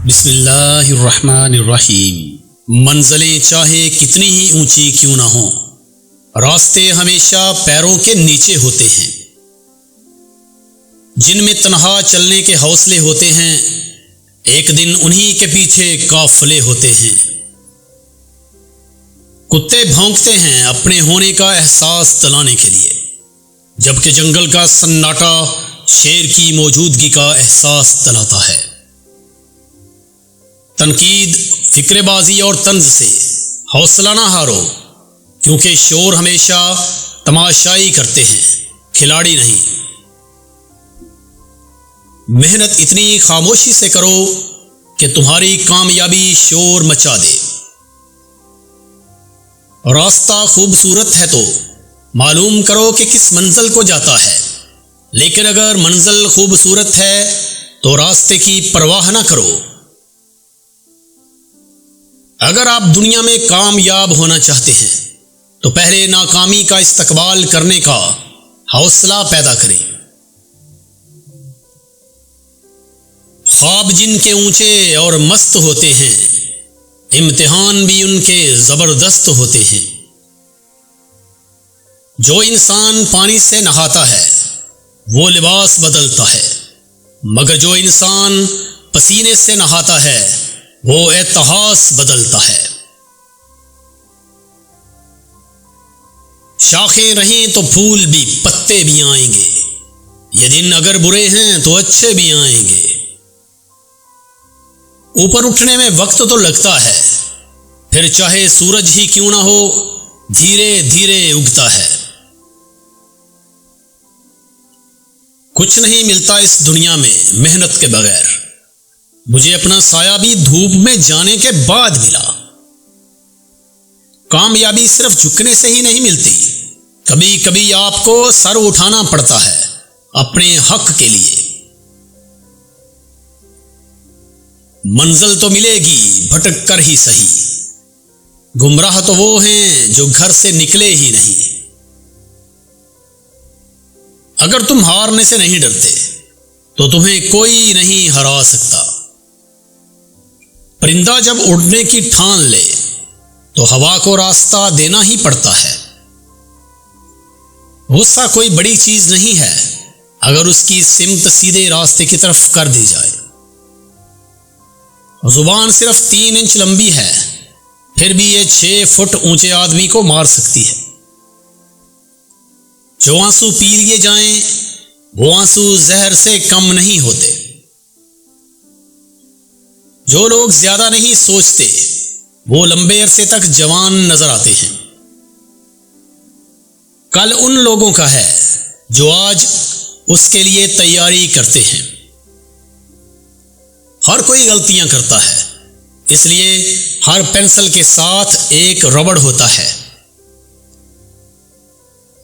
بسم اللہ الرحمن الرحیم۔ منزلیں چاہے کتنی ہی اونچی کیوں نہ ہوں، راستے ہمیشہ پیروں کے نیچے ہوتے ہیں۔ جن میں تنہا چلنے کے حوصلے ہوتے ہیں، ایک دن انہی کے پیچھے قافلے ہوتے ہیں۔ کتے بھونکتے ہیں اپنے ہونے کا احساس دلانے کے لیے، جبکہ جنگل کا سناٹا شیر کی موجودگی کا احساس دلاتا ہے۔ تنقید، فکر بازی اور طنز سے حوصلہ نہ ہارو، کیونکہ شور ہمیشہ تماشائی کرتے ہیں، کھلاڑی نہیں۔ محنت اتنی خاموشی سے کرو کہ تمہاری کامیابی شور مچا دے۔ راستہ خوبصورت ہے تو معلوم کرو کہ کس منزل کو جاتا ہے، لیکن اگر منزل خوبصورت ہے تو راستے کی پرواہ نہ کرو۔ اگر آپ دنیا میں کامیاب ہونا چاہتے ہیں تو پہلے ناکامی کا استقبال کرنے کا حوصلہ پیدا کریں۔ خواب جن کے اونچے اور مست ہوتے ہیں، امتحان بھی ان کے زبردست ہوتے ہیں۔ جو انسان پانی سے نہاتا ہے وہ لباس بدلتا ہے، مگر جو انسان پسینے سے نہاتا ہے وہ اتہاس بدلتا ہے۔ شاخیں رہیں تو پھول بھی، پتے بھی آئیں گے، یہ دن اگر برے ہیں تو اچھے بھی آئیں گے۔ اوپر اٹھنے میں وقت تو لگتا ہے، پھر چاہے سورج ہی کیوں نہ ہو، دھیرے دھیرے اگتا ہے۔ کچھ نہیں ملتا اس دنیا میں محنت کے بغیر۔ مجھے اپنا سایہ بھی دھوپ میں جانے کے بعد ملا۔ کامیابی صرف جھکنے سے ہی نہیں ملتی، کبھی کبھی آپ کو سر اٹھانا پڑتا ہے اپنے حق کے لیے۔ منزل تو ملے گی بھٹک کر ہی صحیح، گمراہ تو وہ ہیں جو گھر سے نکلے ہی نہیں۔ اگر تم ہارنے سے نہیں ڈرتے تو تمہیں کوئی نہیں ہرا سکتا۔ پرندہ جب اڑنے کی ٹھان لے تو ہوا کو راستہ دینا ہی پڑتا ہے۔ غصہ کوئی بڑی چیز نہیں ہے اگر اس کی سمت سیدھے راستے کی طرف کر دی جائے۔ زبان صرف 3 انچ لمبی ہے، پھر بھی یہ 6 فٹ اونچے آدمی کو مار سکتی ہے۔ جو آنسو پی لیے جائیں وہ آنسو زہر سے کم نہیں ہوتے۔ جو لوگ زیادہ نہیں سوچتے وہ لمبے عرصے تک جوان نظر آتے ہیں۔ کل ان لوگوں کا ہے جو آج اس کے لیے تیاری کرتے ہیں۔ ہر کوئی غلطیاں کرتا ہے، اس لیے ہر پینسل کے ساتھ ایک ربڑ ہوتا ہے۔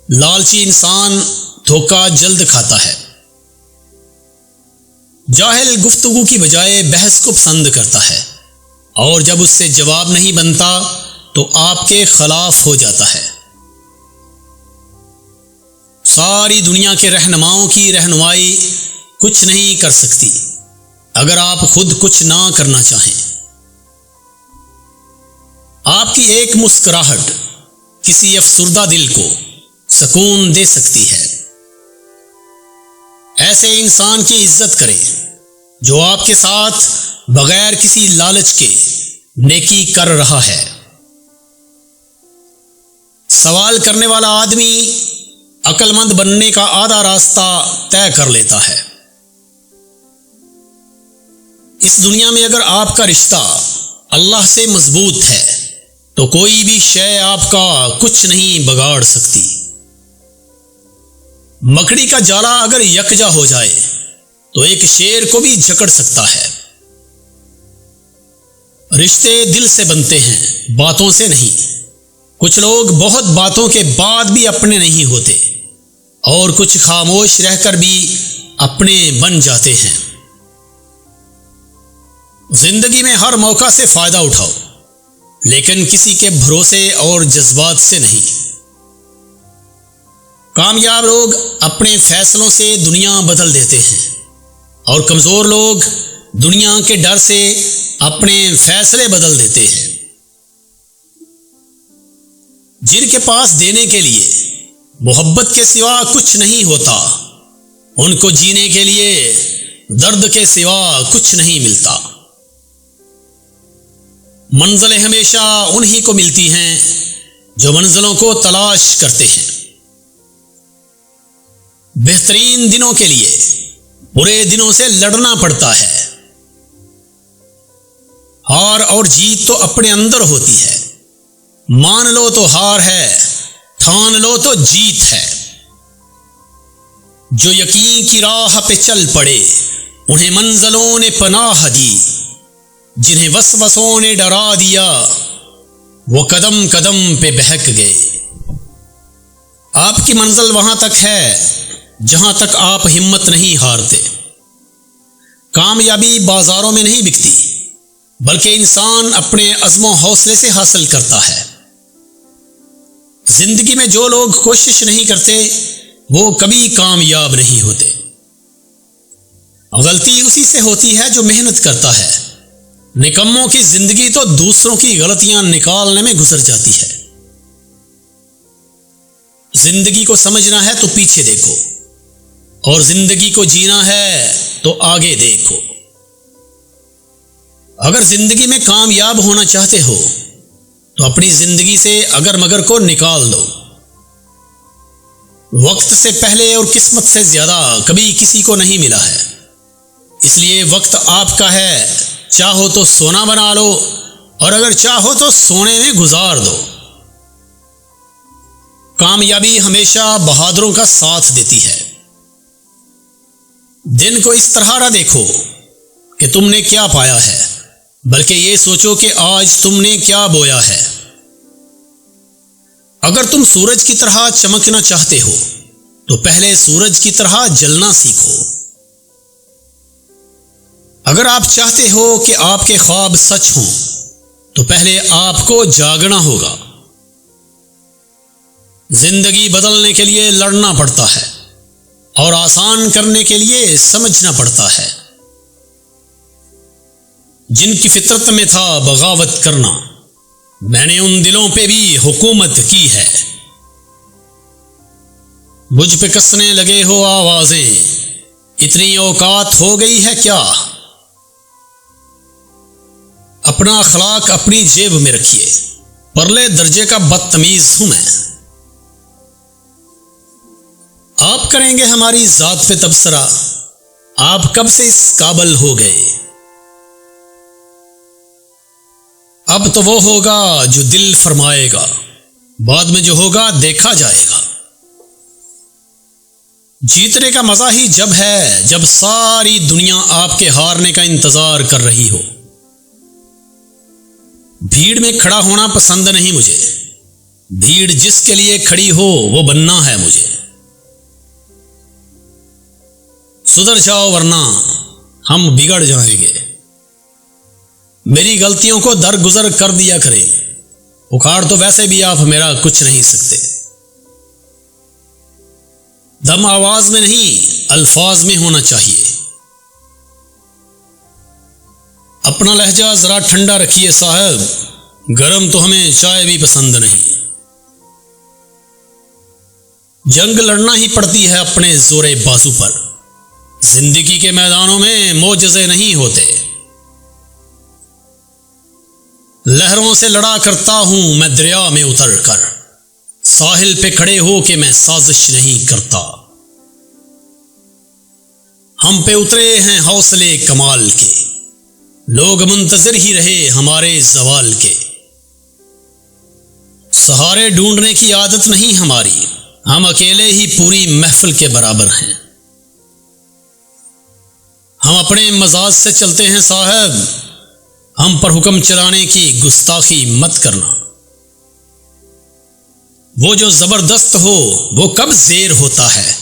لالچی انسان دھوکہ جلد کھاتا ہے۔ جاہل گفتگو کی بجائے بحث کو پسند کرتا ہے، اور جب اس سے جواب نہیں بنتا تو آپ کے خلاف ہو جاتا ہے۔ ساری دنیا کے رہنماؤں کی رہنمائی کچھ نہیں کر سکتی اگر آپ خود کچھ نہ کرنا چاہیں۔ آپ کی ایک مسکراہٹ کسی افسردہ دل کو سکون دے سکتی ہے۔ ایسے انسان کی عزت کریں جو آپ کے ساتھ بغیر کسی لالچ کے نیکی کر رہا ہے۔ سوال کرنے والا آدمی عقل مند بننے کا آدھا راستہ طے کر لیتا ہے۔ اس دنیا میں اگر آپ کا رشتہ اللہ سے مضبوط ہے تو کوئی بھی شے آپ کا کچھ نہیں بگاڑ سکتی۔ مکڑی کا جالا اگر یکجا ہو جائے تو ایک شیر کو بھی جکڑ سکتا ہے۔ رشتے دل سے بنتے ہیں، باتوں سے نہیں۔ کچھ لوگ بہت باتوں کے بعد بھی اپنے نہیں ہوتے، اور کچھ خاموش رہ کر بھی اپنے بن جاتے ہیں۔ زندگی میں ہر موقع سے فائدہ اٹھاؤ، لیکن کسی کے بھروسے اور جذبات سے نہیں۔ کامیاب لوگ اپنے فیصلوں سے دنیا بدل دیتے ہیں، اور کمزور لوگ دنیا کے ڈر سے اپنے فیصلے بدل دیتے ہیں۔ جن کے پاس دینے کے لیے محبت کے سوا کچھ نہیں ہوتا، ان کو جینے کے لیے درد کے سوا کچھ نہیں ملتا۔ منزلیں ہمیشہ انہی کو ملتی ہیں جو منزلوں کو تلاش کرتے ہیں۔ بہترین دنوں کے لیے برے دنوں سے لڑنا پڑتا ہے۔ ہار اور جیت تو اپنے اندر ہوتی ہے، مان لو تو ہار ہے، ٹھان لو تو جیت ہے۔ جو یقین کی راہ پہ چل پڑے انہیں منزلوں نے پناہ دی، جنہیں وسوسوں نے ڈرا دیا وہ قدم قدم پہ بہک گئے۔ آپ کی منزل وہاں تک ہے جہاں تک آپ ہمت نہیں ہارتے۔ کامیابی بازاروں میں نہیں بکتی، بلکہ انسان اپنے عزم و حوصلے سے حاصل کرتا ہے۔ زندگی میں جو لوگ کوشش نہیں کرتے وہ کبھی کامیاب نہیں ہوتے۔ غلطی اسی سے ہوتی ہے جو محنت کرتا ہے۔ نکموں کی زندگی تو دوسروں کی غلطیاں نکالنے میں گزر جاتی ہے۔ زندگی کو سمجھنا ہے تو پیچھے دیکھو، اور زندگی کو جینا ہے تو آگے دیکھو۔ اگر زندگی میں کامیاب ہونا چاہتے ہو تو اپنی زندگی سے اگر مگر کو نکال دو۔ وقت سے پہلے اور قسمت سے زیادہ کبھی کسی کو نہیں ملا ہے، اس لیے وقت آپ کا ہے، چاہو تو سونا بنا لو اور اگر چاہو تو سونے میں گزار دو۔ کامیابی ہمیشہ بہادروں کا ساتھ دیتی ہے۔ دن کو اس طرح نہ دیکھو کہ تم نے کیا پایا ہے، بلکہ یہ سوچو کہ آج تم نے کیا بویا ہے۔ اگر تم سورج کی طرح چمکنا چاہتے ہو تو پہلے سورج کی طرح جلنا سیکھو۔ اگر آپ چاہتے ہو کہ آپ کے خواب سچ ہوں تو پہلے آپ کو جاگنا ہوگا۔ زندگی بدلنے کے لیے لڑنا پڑتا ہے اور آسان کرنے کے لیے سمجھنا پڑتا ہے۔ جن کی فطرت میں تھا بغاوت کرنا، میں نے ان دلوں پہ بھی حکومت کی ہے۔ مجھ پہ کسنے لگے ہو آوازیں، اتنی اوقات ہو گئی ہے کیا؟ اپنا اخلاق اپنی جیب میں رکھیے، پرلے درجے کا بدتمیز ہوں میں۔ آپ کریں گے ہماری ذات پہ تبصرہ، آپ کب سے اس قابل ہو گئے؟ اب تو وہ ہوگا جو دل فرمائے گا، بعد میں جو ہوگا دیکھا جائے گا۔ جیتنے کا مزہ ہی جب ہے جب ساری دنیا آپ کے ہارنے کا انتظار کر رہی ہو۔ بھیڑ میں کھڑا ہونا پسند نہیں مجھے، بھیڑ جس کے لیے کھڑی ہو وہ بننا ہے مجھے۔ سدھر جاؤ ورنہ ہم بگڑ جائیں گے۔ میری غلطیوں کو درگزر کر دیا کریں، اکھاڑ تو ویسے بھی آپ میرا کچھ نہیں سکتے۔ دم آواز میں نہیں الفاظ میں ہونا چاہیے۔ اپنا لہجہ ذرا ٹھنڈا رکھیے صاحب، گرم تو ہمیں چائے بھی پسند نہیں۔ جنگ لڑنا ہی پڑتی ہے اپنے زور بازو پر، زندگی کے میدانوں میں معجزے نہیں ہوتے۔ لہروں سے لڑا کرتا ہوں میں دریا میں اتر کر، ساحل پہ کھڑے ہو کے میں سازش نہیں کرتا۔ ہم پہ اترے ہیں حوصلے کمال کے، لوگ منتظر ہی رہے ہمارے زوال کے۔ سہارے ڈھونڈنے کی عادت نہیں ہماری، ہم اکیلے ہی پوری محفل کے برابر ہیں۔ ہم اپنے مزاج سے چلتے ہیں صاحب، ہم پر حکم چلانے کی گستاخی مت کرنا۔ وہ جو زبردست ہو وہ کب زیر ہوتا ہے،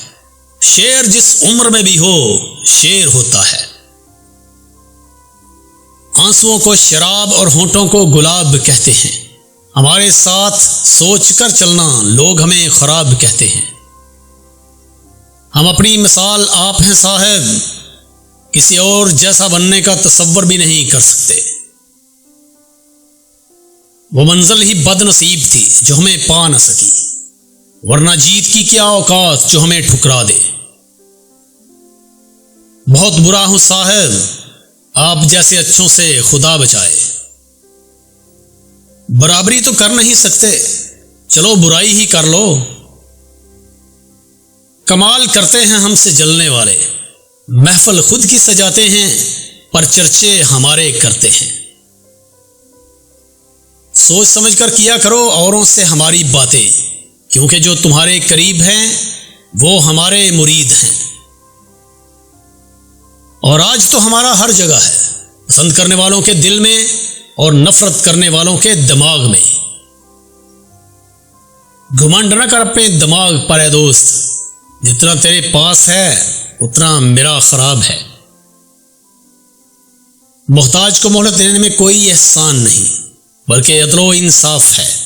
شیر جس عمر میں بھی ہو شیر ہوتا ہے۔ آنسوؤں کو شراب اور ہونٹوں کو گلاب کہتے ہیں، ہمارے ساتھ سوچ کر چلنا لوگ ہمیں خراب کہتے ہیں۔ ہم اپنی مثال آپ ہیں صاحب، کسی اور جیسا بننے کا تصور بھی نہیں کر سکتے۔ وہ منزل ہی بد نصیب تھی جو ہمیں پا نہ سکی، ورنہ جیت کی کیا اوقات جو ہمیں ٹھکرا دے۔ بہت برا ہوں صاحب، آپ جیسے اچھوں سے خدا بچائے۔ برابری تو کر نہیں سکتے، چلو برائی ہی کر لو۔ کمال کرتے ہیں ہم سے جلنے والے، محفل خود کی سجاتے ہیں پر چرچے ہمارے کرتے ہیں۔ سوچ سمجھ کر کیا کرو اوروں سے ہماری باتیں، کیونکہ جو تمہارے قریب ہیں وہ ہمارے مرید ہیں۔ اور آج تو ہمارا ہر جگہ ہے، پسند کرنے والوں کے دل میں اور نفرت کرنے والوں کے دماغ میں۔ گھمنڈ نہ کر اپنے دماغ پر اے دوست، جتنا تیرے پاس ہے اتنا میرا خراب ہے۔ محتاج کو مہلت دینے میں کوئی احسان نہیں، بلکہ عدل و انصاف ہے۔